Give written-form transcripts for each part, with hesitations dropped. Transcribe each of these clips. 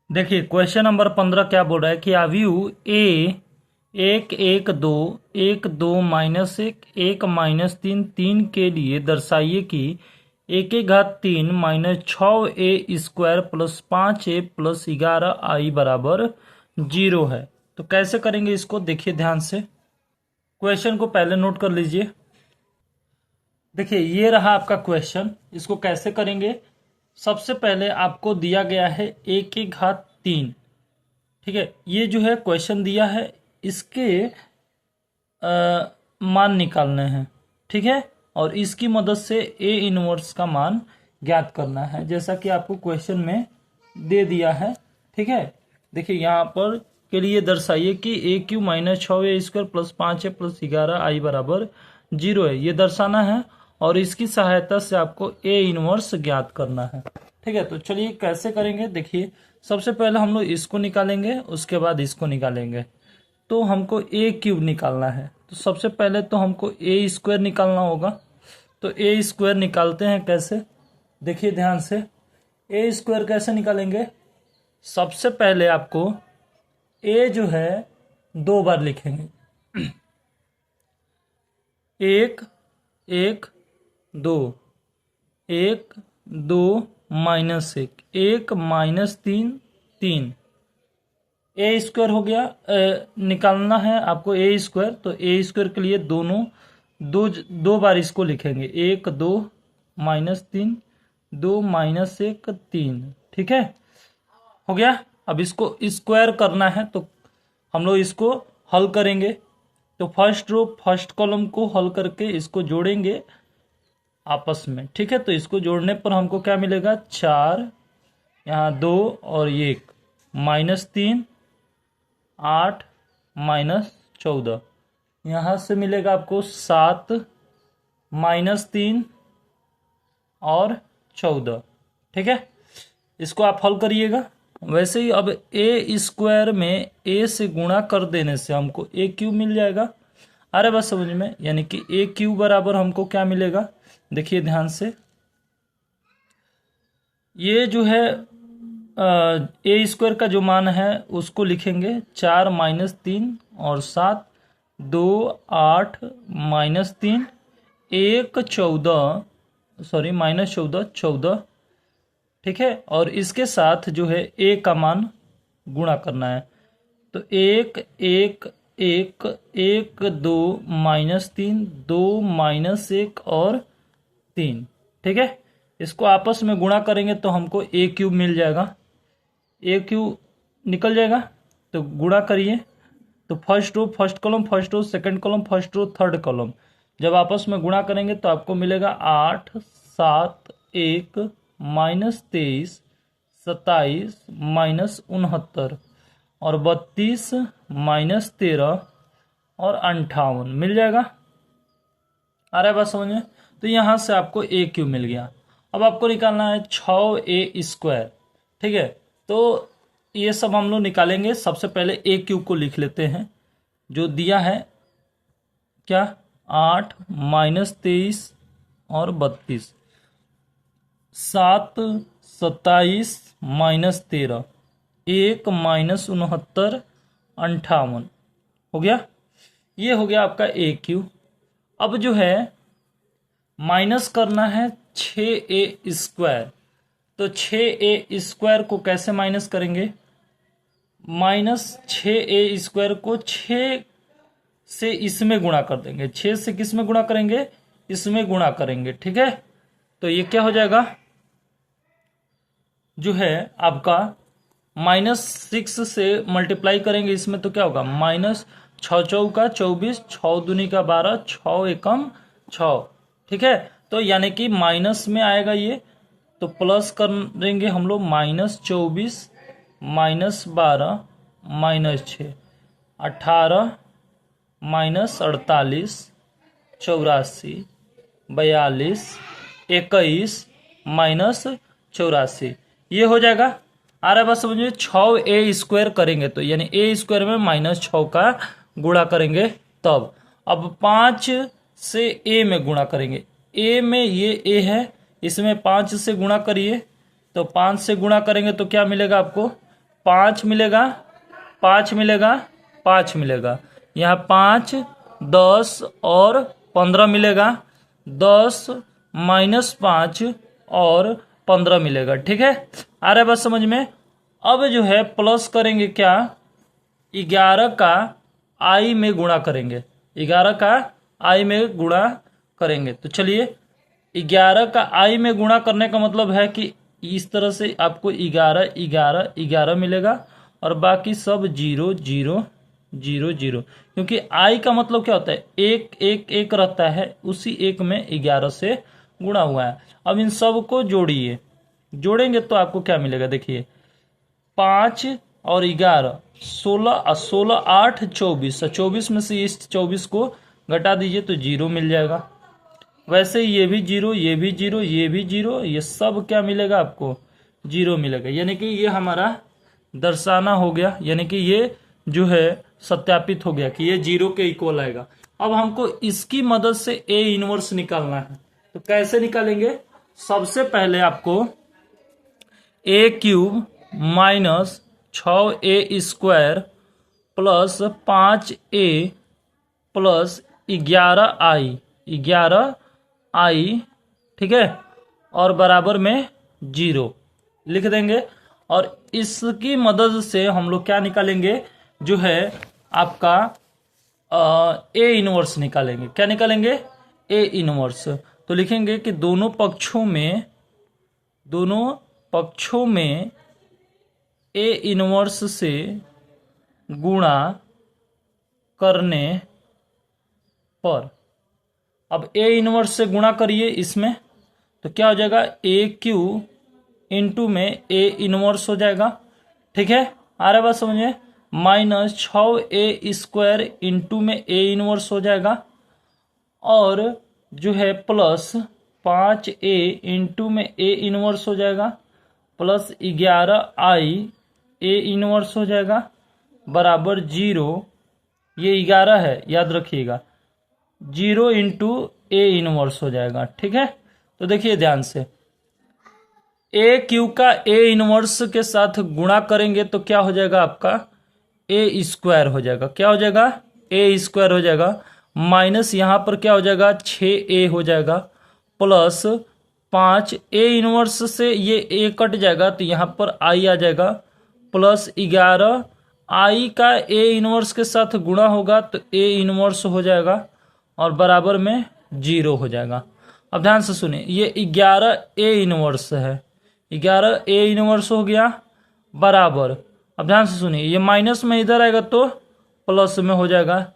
देखिए question number 15 क्या बोल रहा है कि अवयु ए 1 1 2 1 2 -1 1 -3 के लिए दर्शाइए कि 1 की घात 3 -6a² plus 5a plus 11i बराबर 0 है। तो कैसे करेंगे इसको, देखिए ध्यान से। क्वेश्चन को पहले नोट कर लीजिए। देखिए ये रहा आपका क्वेश्चन। इसको कैसे करेंगे, सबसे पहले आपको दिया गया है 1 की घात 3। ठीक है, ये जो है क्वेश्चन दिया है, इसके मान निकालने हैं। ठीक है, और इसकी मदद से ए इनवर्स का मान ज्ञात करना है, जैसा कि आपको क्वेश्चन में दे दिया है। ठीक है, देखिए यहाँ पर के लिए दर्शाइए कि a³ -6a² plus 5a plus 11i बराबर 0 है, ये दर्शाना है। और इसकी सहायता से आपको ए इनवर्स ज्ञात करना है। ठीक है, तो चलिए कैसे करेंगे, देखिए। सबसे पहले हम लोग इसको निकालेंगे, उसके बाद इसको निकालेंगे। तो हमको a³ निकालना है, तो सबसे पहले तो हमको a² निकालना होगा। तो a² निकालते हैं कैसे, देखिए ध्यान से। a² कैसे निकालेंगे, सबसे पहले आपको a जो है 2 बार लिखेंगे। 1 1 2, 1 2 -1, 1 -3 a² हो गया। निकालना है आपको a², तो a² के लिए दोनों दो बार इसको लिखेंगे। 1 2 -3, 2 -1 3। ठीक है, हो गया। अब इसको स्क्वायर करना है, तो हम लोग इसको हल करेंगे। तो फर्स्ट रो फर्स्ट कॉलम को हल करके इसको जोड़ेंगे आपस में। ठीक है, तो इसको जोड़ने पर हमको क्या मिलेगा, 4, यहाँ 2 और 1, -3, 8 -14, यहाँ से मिलेगा आपको 7, -3 और 14। ठीक है, इसको आप हल करिएगा। वैसे ही अब a² में a से गुणा कर देने से हमको a³ मिल जाएगा। अरे बस समझ में, यानी कि a³ बराबर हमको क्या मिलेगा, देखिए ध्यान से। ये जो है a² का जो मान है उसको लिखेंगे 4 -3 और 7, 2 8 -3, 1 14, सॉरी -14 14। ठीक है, और इसके साथ जो है a का मान गुणा करना है। तो 1 1 1 1 2 -3, 2 -1 और 3। ठीक है, इसको आपस में गुणा करेंगे तो हमको a³ मिल जाएगा। a³ निकल जाएगा, तो गुणा करिए। तो first row first column, first row second column, first row third column, जब आपस में गुणा करेंगे तो आपको मिलेगा 8 7 1 -23 27 -69 और 32 -13 और 58 मिल जाएगा। आ रहा है बात समझ में। तो यहाँ से आपको a³ मिल गया। अब आपको निकालना है 6a²। ठीक है, तो ये सब हम लोग निकालेंगे। सबसे पहले a³ को लिख लेते हैं, जो दिया है क्या, 8 -23 और 32, 7 27 -13, 1 -69 58 हो गया। ये हो गया आपका a³। अब जो है माइनस करना है 6a²। तो 6a² को कैसे माइनस करेंगे, -6a² को 6 से इसमें गुणा कर देंगे। 6 से किस में गुणा करेंगे, इसमें गुणा करेंगे। ठीक है, तो ये क्या हो जाएगा, जो है आपका -6 से मल्टीप्लाई करेंगे इसमें, तो क्या होगा, -6 चौका 24, 6 दूनी का 12, 6 एकम 6। ठीक है, तो यानी कि माइनस में आएगा ये, तो प्लस करेंगे हम लोग, -24 -12 -6, 18 -48 84 42 21 -84, ये हो जाएगा। आ रहा है बस समझिए। 6a² करेंगे तो यानी a² में -6 का गुणा करेंगे तब। अब 5 से a में गुणा करेंगे। a में ये a है, इसमें 5 से गुणा करिए, तो 5 से गुणा करेंगे तो क्या मिलेगा आपको, 5 मिलेगा, 5 मिलेगा, 5 मिलेगा, यहाँ 5, 10 और 15 मिलेगा, 10 माइनस 5 और 15 मिलेगा। ठीक है, आ रहा है बात समझ में। अब जो है प्लस करेंगे क्या, 11 का आई में गुणा करेंगे, 11 का आई में गुणा करेंगे। तो चलिए 11 का आई में गुणा करने का मतलब है कि इस तरह से आपको 11 11 11 मिलेगा और बाकी सब 0 0 0 0, क्योंकि आई का मतलब क्या होता है, एक एक एक रहता है, उसी एक में 11 से गुणा हुआ है। अब इन सब को जोड़िए, जोड़ेंगे तो आपको क्या मिलेगा, देखिए 5 और 11 16, 16 8 24, 24 में से इस 24 को घटा दीजिए तो 0 मिल जाएगा। वैसे ये भी 0, ये भी 0, ये भी 0, ये सब क्या मिलेगा आपको, 0 मिलेगा। यानी कि ये हमारा दर्शाना हो गया, यानी कि ये जो है सत्यापित हो गया कि ये 0 के इक्वल आएगा। अब हमको इसकी मदद से ए इनवर्स निकालना है, तो कैसे निकालेंगे, सबसे पहले आपको a cube minus 6a square plus 5a plus 11i, ठीक है, और बराबर में 0 लिख देंगे। और इसकी मदद से हम लोग क्या निकालेंगे, जो है आपका ए इनवर्स निकालेंगे। क्या निकालेंगे, ए इनवर्स। तो लिखेंगे कि दोनों पक्षों में ए इनवर्स से गुणा करने पर, अब ए इनवर्स से गुणा करिए इसमें, तो क्या हो जाएगा, ए क्यू इंटू में ए इनवर्स हो जाएगा। ठीक है, आ रहा है बात समझ में, माइनस 6a स्क्वायर इंटू में ए इनवर्स हो जाएगा, और जो है प्लस 5a इंटू में ए इनवर्स हो जाएगा, प्लस 11i ए इनवर्स हो जाएगा, बराबर 0, ये 11 है याद रखिएगा, 0 इंटू ए इनवर्स हो जाएगा। ठीक है, तो देखिए ध्यान से, ए क्यू का ए इनवर्स के साथ गुणा करेंगे तो क्या हो जाएगा आपका, ए स्क्वायर हो जाएगा। क्या हो जाएगा, ए स्क्वायर हो जाएगा, माइनस यहाँ पर क्या हो जाएगा, 6a हो जाएगा, प्लस 5 ए इनवर्स से ये ए कट जाएगा तो यहाँ पर आई आ जाएगा, प्लस 11 आई का ए इनवर्स के साथ गुणा होगा तो ए इनवर्स हो जाएगा और बराबर में 0 हो जाएगा। अब ध्यान से सुनिए, ये 11 ए इनवर्स है, 11 ए इनवर्स हो गया, बराबर, अब ध्यान से सुनिए, ये माइनस में इधर आएगा तो प्लस में हो जाएगा,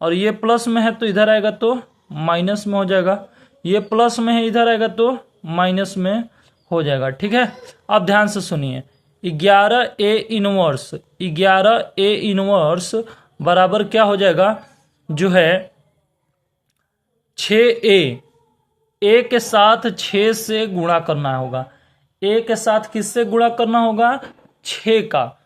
और ये प्लस में है तो इधर आएगा तो माइनस में हो जाएगा, ये प्लस में है इधर आएगा तो माइनस में हो जाएगा। ठीक है, अब ध्यान से सुनिए, 11 ए इनवर्स बराबर क्या हो जाएगा, जो है 6a, ए के साथ 6 से गुणा करना होगा, ए के साथ किससे गुणा करना होगा, 6 का।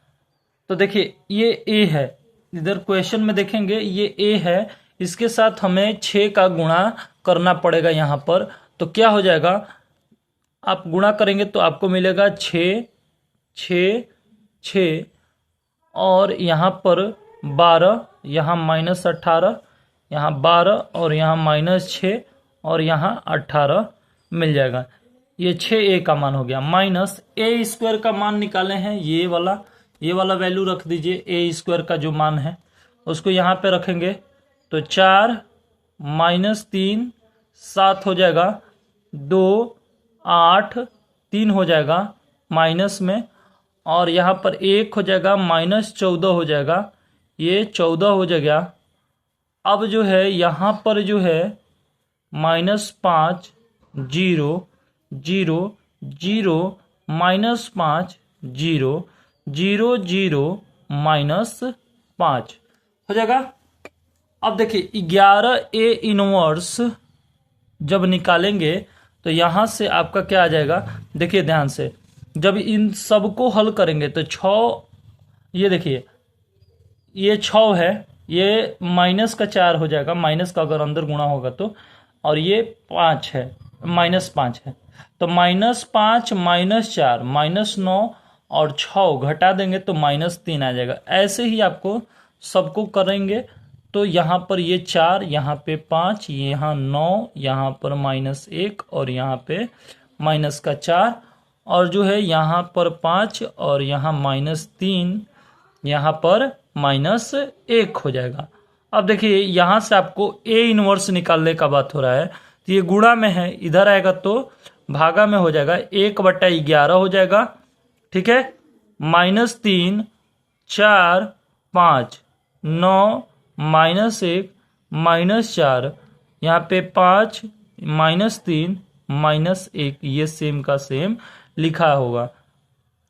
तो देखिए ये ए है, इधर क्वेश्चन में देखेंगे ये ए है, इसके साथ हमें 6 का गुणा करना पड़ेगा यहाँ पर। तो क्या हो जाएगा, आप गुणा करेंगे तो आपको मिलेगा 6 6 6 और यहाँ पर 12, यहाँ माइनस 18, यहाँ 12 और यहाँ माइनस 6 और यहाँ 18 मिल जाएगा। ये 6a का मान हो गया, माइनस ए स्क्वायर का मान निकाले हैं, ये वाला वैल्यू रख दीजिए, ए स्क्वायर का जो मान है उसको यहाँ पे रखेंगे तो 4 माइनस 3 7 हो जाएगा, 2 8 3 हो जाएगा माइनस में, और यहाँ पर 1 हो जाएगा, माइनस 14 हो जाएगा, ये 14 हो जाएगा। अब जो है यहाँ पर जो है -5 0 0 0 -5 0 0 0 -5 हो जाएगा। अब देखिए 11 ए इनवर्स जब निकालेंगे तो यहाँ से आपका क्या आ जाएगा, देखिए ध्यान से, जब इन सबको हल करेंगे तो 6, ये देखिए ये 6 है, ये माइनस का 4 हो जाएगा, माइनस का अगर अंदर गुणा होगा तो, और ये 5 है, -5 है, तो -5 -4 -9 और 6 घटा देंगे तो -3 आ जाएगा। ऐसे ही आपको सबको करेंगे तो यहाँ पर ये 4, यहाँ पे 5, यहाँ 9, यहाँ पर -1 और यहाँ पे -4, और जो है यहाँ पर 5 और यहाँ -3, यहाँ पर -1 हो जाएगा। अब देखिए यहाँ से आपको ए इनवर्स निकालने का बात हो रहा है, तो ये गुणा में है, इधर आएगा तो भागा में हो जाएगा, 1/11 हो जाएगा। ठीक है, -3, 4, 5, 9, -1, -4, यहाँ पे 5, -3, -1, ये सेम का सेम लिखा होगा।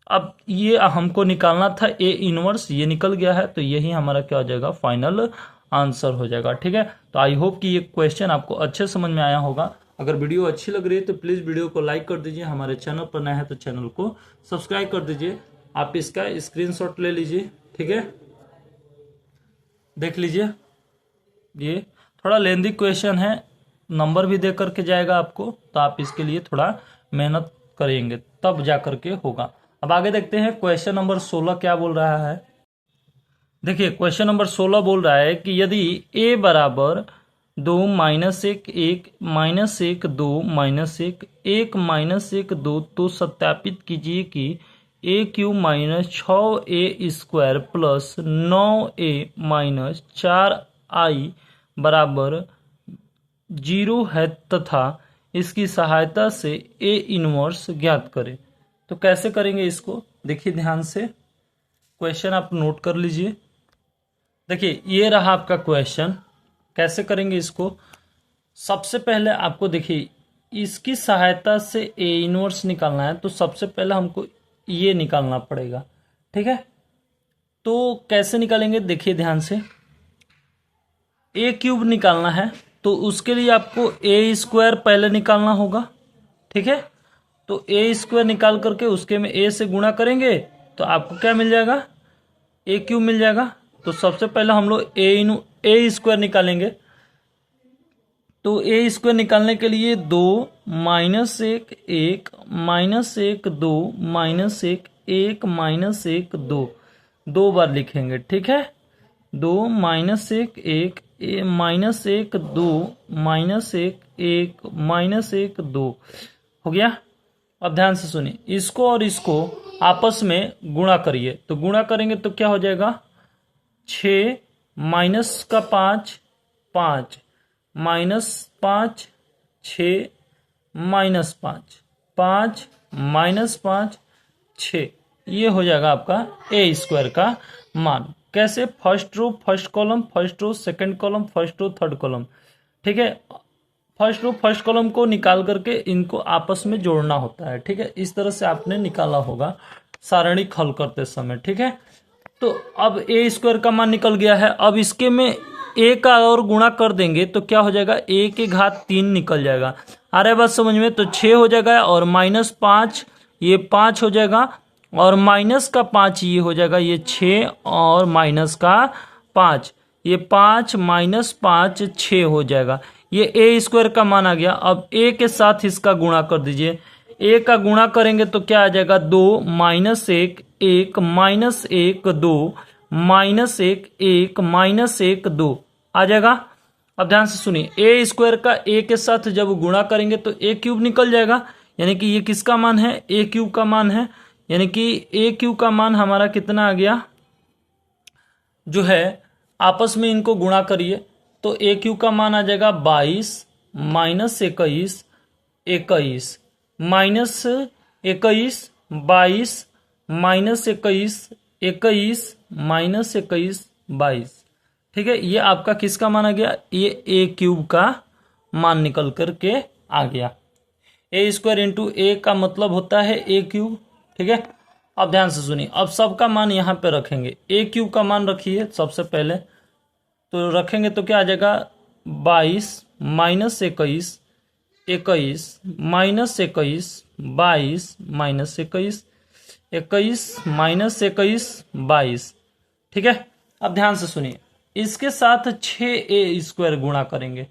अब ये हमको निकालना था ए इनवर्स, ये निकल गया है, तो यही हमारा क्या हो जाएगा, फाइनल आंसर हो जाएगा। ठीक है, तो आई होप कि ये क्वेश्चन आपको अच्छे समझ में आया होगा। अगर वीडियो अच्छी लग रही है तो प्लीज़ वीडियो को लाइक कर दीजिए, हमारे चैनल पर नए हैं तो चैनल को सब्सक्राइब कर दीजिए। आप इसका स्क्रीनशॉट ले लीजिए। ठीक है, देख लीजिए, ये थोड़ा लेंदी क्वेश्चन है, नंबर भी दे करके जाएगा आपको, तो आप इसके लिए थोड़ा मेहनत करेंगे तब जा करके होगा। अब आगे देखते हैं क्वेश्चन नंबर 16 क्या बोल रहा है। देखिए क्वेश्चन नंबर 16 बोल रहा है कि यदि a बराबर 2 -1 1 -1 2 -1 1 -1 2, तो सत्यापित कीजिए कि a³ -6a² plus 9a -4i बराबर 0 है तथा इसकी सहायता से ए इनवर्स ज्ञात करें। तो कैसे करेंगे इसको, देखिए ध्यान से, क्वेश्चन आप नोट कर लीजिए। देखिए ये रहा आपका क्वेश्चन, कैसे करेंगे इसको। सबसे पहले आपको देखिए इसकी सहायता से ए इनवर्स निकालना है, तो सबसे पहले हमको ये निकालना पड़ेगा। ठीक है, तो कैसे निकालेंगे, देखिए ध्यान से, a³ निकालना है तो उसके लिए आपको a² पहले निकालना होगा। ठीक है, तो a² निकाल करके उसके में a से गुणा करेंगे तो आपको क्या मिल जाएगा, a³ मिल जाएगा। तो सबसे पहले हम लोग a² निकालेंगे, तो a² निकालने के लिए 2 -1 1 -1 2 -1 1 -1 2 दो बार लिखेंगे। ठीक है, 2 -1 1 -1 2 -1 1 -1 2 हो गया। अब ध्यान से सुनिए, इसको और इसको आपस में गुणा करिए, तो गुणा करेंगे तो क्या हो जाएगा, 6 -5 5 -5 6 -5 5 -5 6, ये हो जाएगा आपका a² का मान। कैसे, first row first column, first row second column, first row third column. ठीक है, फर्स्ट रो फर्स्ट कॉलम को निकाल करके इनको आपस में जोड़ना होता है। ठीक है, इस तरह से आपने निकाला होगा सारणी हल करते समय। ठीक है, तो अब a² का मान निकल गया है। अब इसके में a का और गुणा कर देंगे तो क्या हो जाएगा, a³ निकल जाएगा। आ रहा है बात समझ में, तो 6 हो जाएगा और -5 ये 5 हो जाएगा और -5 ये हो जाएगा, ये 6 और -5 ये 5 -5 6 हो जाएगा। ये a² का मान आ गया। अब a के साथ इसका गुणा कर दीजिए, a का गुणा करेंगे तो क्या आ जाएगा, 2 -1 1 -1 2 -1 1 -1 2 आ जाएगा। अब ध्यान से सुनिए, a² का a के साथ जब गुणा करेंगे तो a³ निकल जाएगा, यानी कि ये किसका मान है, a³ का मान है, यानी कि a³ का मान हमारा कितना आ गया, जो है आपस में इनको गुणा करिए तो a³ का मान आ जाएगा 22 -21 21 -21 22 -21 21 -21 22। ठीक है, ये आपका किसका मान आ गया, ये a³ का मान निकल करके आ गया। a² इंटू a का मतलब होता है a³। ठीक है, अब ध्यान से सुनिए, अब सबका मान यहाँ पे रखेंगे। a³ का मान रखिए सबसे पहले, तो रखेंगे तो क्या आ जाएगा, 22 -21 21 -21 22 -21 21 -21 22। ठीक है, अब ध्यान से सुनिए, इसके साथ 6a² गुणा करेंगे,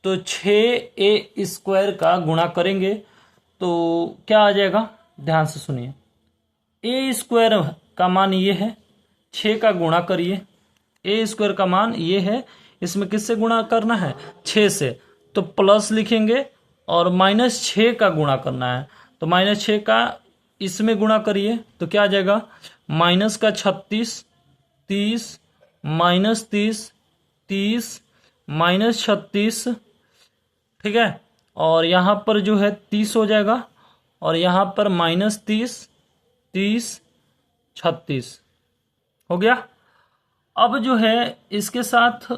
तो 6a² का गुणा करेंगे तो क्या आ जाएगा, ध्यान से सुनिए, ए स्क्वायर का मान ये है, 6 का गुणा करिए, ए स्क्वायर का मान ये है, इसमें किससे गुणा करना है, 6 से, तो प्लस लिखेंगे और -6 का गुणा करना है, तो -6 का इसमें गुणा करिए तो क्या आ जाएगा, माइनस का 36, 30, -30, 30, -36, ठीक है, और यहाँ पर जो है 30 हो जाएगा, और यहाँ पर -30, 30, 36 हो गया। अब जो है इसके साथ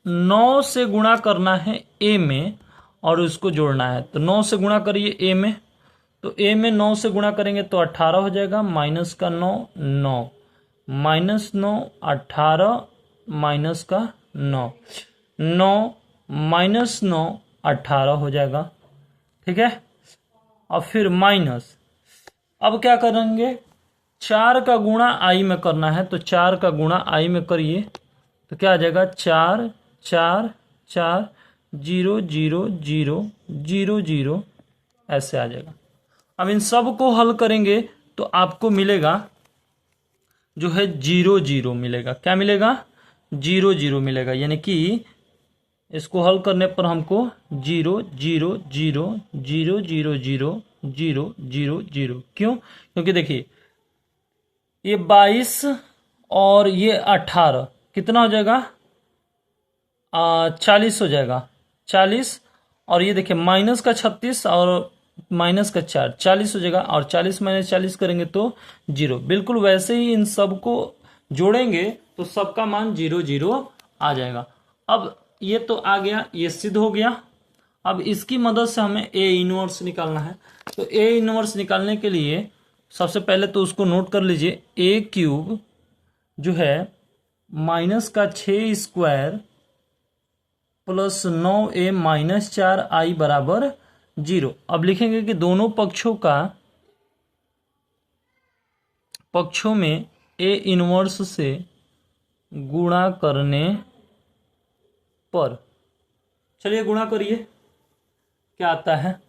9 से गुणा करना है ए में और उसको जोड़ना है, तो 9 से गुणा करिए ए में, तो ए में 9 से गुणा करेंगे तो 18 हो जाएगा, माइनस का 9, 9, -9, 18, माइनस का 9, 9, -9, 18 हो जाएगा, ठीक है। और फिर माइनस, अब क्या करेंगे, 4 का गुणा आई में करना है, तो 4 का गुणा आई में करिए तो क्या आ जाएगा, 4, 4, 4, 0, 0, 0, 0, 0, ऐसे आ जाएगा। अब इन सब को हल करेंगे तो आपको मिलेगा जो है 0, 0 मिलेगा, क्या मिलेगा, 0, 0 मिलेगा, यानी कि इसको हल करने पर हमको 0, 0, 0, 0, 0, 0, 0, 0, 0, क्यों, क्योंकि देखिए ये 22 और ये 18 कितना हो जाएगा, 40 हो जाएगा, 40, और ये देखिए माइनस का 36 और माइनस का 4, 40 हो जाएगा, और 40 - 40 करेंगे तो 0, बिल्कुल वैसे ही इन सब को जोड़ेंगे तो सबका मान 0, 0 आ जाएगा। अब ये तो आ गया, ये सिद्ध हो गया। अब इसकी मदद से हमें ए इनवर्स निकालना है, तो ए इनवर्स निकालने के लिए सबसे पहले तो उसको नोट कर लीजिए, ए क्यूब जो है माइनस का 6 स्क्वायर प्लस 9a - 4i बराबर 0। अब लिखेंगे कि दोनों पक्षों में ए इनवर्स से गुणा करने पर, चलिए गुणा करिए, क्या आता है,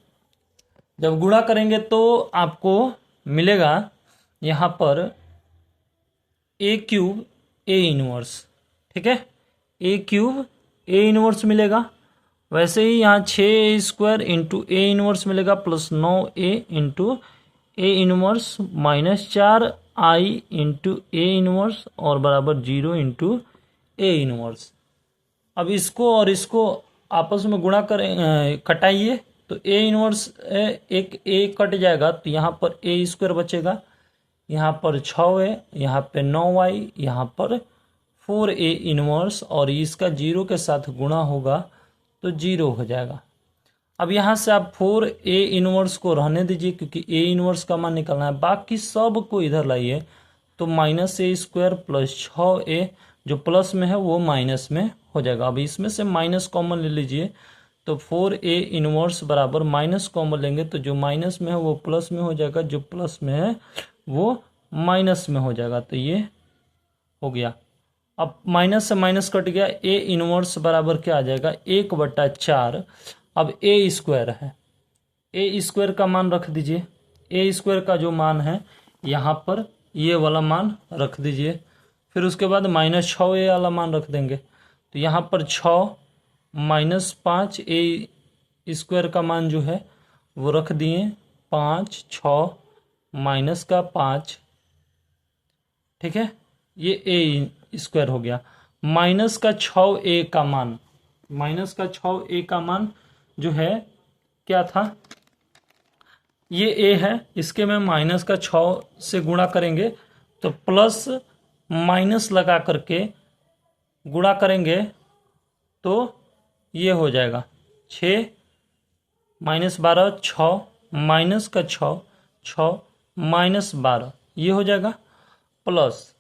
जब गुणा करेंगे तो आपको मिलेगा यहाँ पर ए क्यूब ए इनवर्स, ठीक है, ए क्यूब ए इनवर्स मिलेगा, वैसे ही यहाँ 6 स्क्वायर इंटू ए इनवर्स मिलेगा plus 9a into A inverse -4i into A inverse और बराबर 0 इंटू ए इनवर्स। अब इसको और इसको आपस में गुणा करें, कटाइए, तो ए इनवर्स एक ए कट जाएगा तो यहाँ पर ए स्क्वायर बचेगा, यहाँ पर 6a, यहाँ पे 9y, यहाँ पर 4a इनवर्स, और इसका 0 के साथ गुणा होगा तो 0 हो जाएगा। अब यहाँ से आप 4a इनवर्स को रहने दीजिए क्योंकि a इनवर्स का मान निकालना है, बाकी सब को इधर लाइए तो -a² प्लस 6a जो प्लस में है वो माइनस में हो जाएगा। अब इसमें से माइनस कॉमन ले लीजिए तो 4a इनवर्स बराबर माइनस कॉमन लेंगे तो जो माइनस में है वो प्लस में हो जाएगा, जो प्लस में है वो माइनस में हो जाएगा, तो ये हो गया। अब माइनस से माइनस कट गया, ए इनवर्स बराबर क्या आ जाएगा, 1/4। अब ए स्क्वायर है, ए स्क्वायर का मान रख दीजिए, ए स्क्वायर का जो मान है यहाँ पर ये वाला मान रख दीजिए, फिर उसके बाद -6a वाला मान रख देंगे, तो यहाँ पर 6 -5 ए स्क्वायर का मान जो है वो रख दिए 5, 6 माइनस का 5, ठीक है, ये ए स्क्वायर हो गया, माइनस का 6a का मान, माइनस का 6a का मान जो है क्या था, ये a है, इसके में माइनस का 6 से गुणा करेंगे तो प्लस माइनस लगा करके गुणा करेंगे तो ये हो जाएगा 6 -12 6 माइनस का 6 6 -12 ये हो जाएगा, प्लस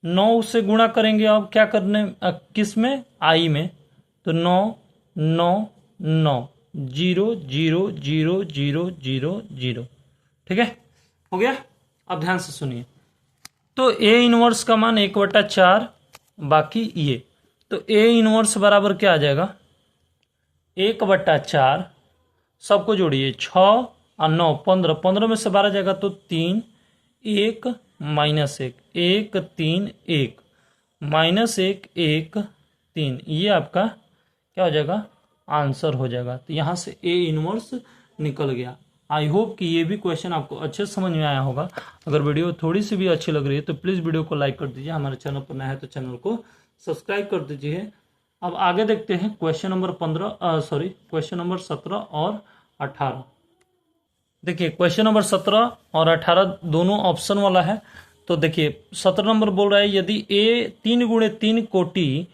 9 से गुणा करेंगे, अब क्या करने किस में, आई में, तो 9 9 9 0 0 0 0 0 0, ठीक है, हो गया। अब ध्यान से सुनिए, तो ए इनवर्स का मान 1/4, बाकी ये, तो ए इनवर्स बराबर क्या आ जाएगा, 1/4, सबको जोड़िए 6 और 9 15, 15 में से 12 जाएगा तो 3, 1 माइनस 1, 1 3 1 माइनस 1 1 3, ये आपका क्या हो जाएगा, आंसर हो जाएगा। तो यहाँ से ए इनवर्स निकल गया। आई होप कि ये भी क्वेश्चन आपको अच्छे से समझ में आया होगा। अगर वीडियो थोड़ी सी भी अच्छी लग रही है तो प्लीज़ वीडियो को लाइक कर दीजिए, हमारे चैनल पर नया है तो चैनल को सब्सक्राइब कर दीजिए। अब आगे देखते हैं क्वेश्चन नंबर क्वेश्चन नंबर 17 और 18। देखिए क्वेश्चन नंबर 17 और 18 दोनों ऑप्शन वाला है। तो देखिए 17 नंबर बोल रहा है यदि ए 3 × 3 कोटि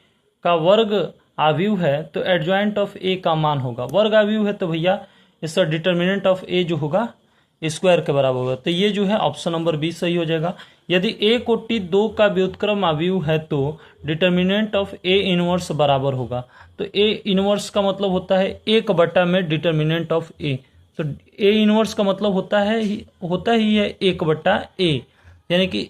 का वर्ग आव्यूह है तो एडजॉइंट ऑफ ए का मान होगा। वर्ग आव्यूह है तो भैया इसका डिटर्मिनेंट ऑफ ए जो होगा स्क्वायर के बराबर होगा। तो ये जो है ऑप्शन नंबर बी सही हो जाएगा। यदि ए कोटि 2 का व्युत्क्रम आव्यूह है तो डिटर्मिनेंट ऑफ ए इनवर्स बराबर होगा। तो ए इनवर्स का मतलब होता है 1 में डिटर्मिनेंट ऑफ ए। तो ए इनवर्स का मतलब होता ही है 1/a, यानी कि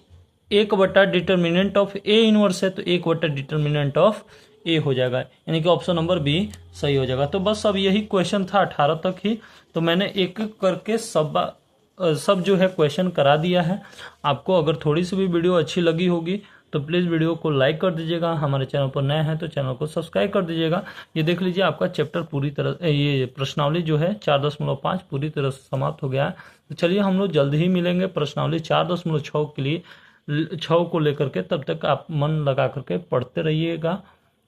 1 डिटर्मिनेंट ऑफ ए इनवर्स है तो 1 डिटर्मिनेंट ऑफ ए हो जाएगा, यानी कि ऑप्शन नंबर बी सही हो जाएगा। तो बस अब यही क्वेश्चन था 18 तक ही। तो मैंने एक एक करके सब जो है क्वेश्चन करा दिया है आपको। अगर थोड़ी सी भी वीडियो अच्छी लगी होगी तो प्लीज़ वीडियो को लाइक कर दीजिएगा, हमारे चैनल पर नए हैं तो चैनल को सब्सक्राइब कर दीजिएगा। ये देख लीजिए आपका चैप्टर पूरी तरह, ये प्रश्नावली जो है 4.5 पूरी तरह से समाप्त हो गया है। तो चलिए हम लोग जल्द ही मिलेंगे प्रश्नावली 4.6 के लिए, 6 को लेकर के। तब तक आप मन लगा करके पढ़ते रहिएगा,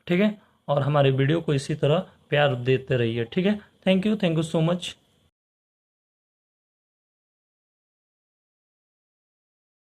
ठीक है, और हमारे वीडियो को इसी तरह प्यार देते रहिए, ठीक है। Thank you so much.